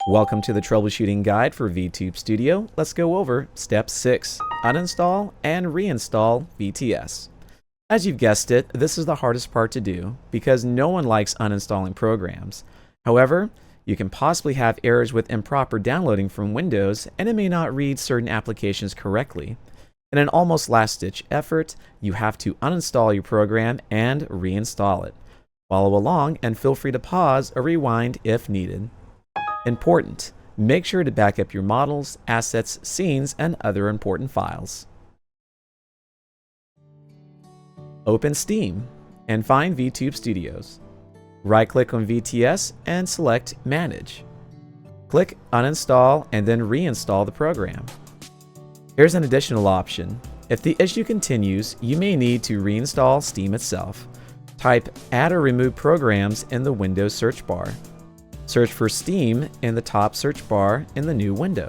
Welcome to the troubleshooting guide for VTube Studio. Let's go over step 6, uninstall and reinstall VTS. As you've guessed it, this is the hardest part to do because no one likes uninstalling programs. However, you can possibly have errors with improper downloading from Windows and it may not read certain applications correctly. In an almost last-ditch effort, you have to uninstall your program and reinstall it. Follow along and feel free to pause or rewind if needed. Important: make sure to back up your models, assets, scenes, and other important files. Open Steam and find VTube Studios. Right-click on VTS and select Manage. Click Uninstall and then reinstall the program. Here's an additional option. If the issue continues, you may need to reinstall Steam itself. Type Add or Remove Programs in the Windows search bar. Search for Steam in the top search bar in the new window.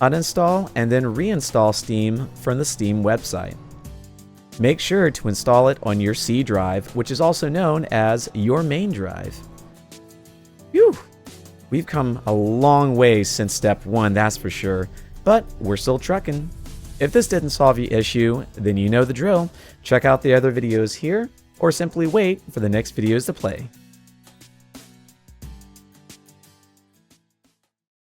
Uninstall and then reinstall Steam from the Steam website. Make sure to install it on your C drive, which is also known as your main drive. Phew! We've come a long way since step 1, that's for sure, but we're still trucking. If this didn't solve your issue, then you know the drill. Check out the other videos here, or simply wait for the next videos to play.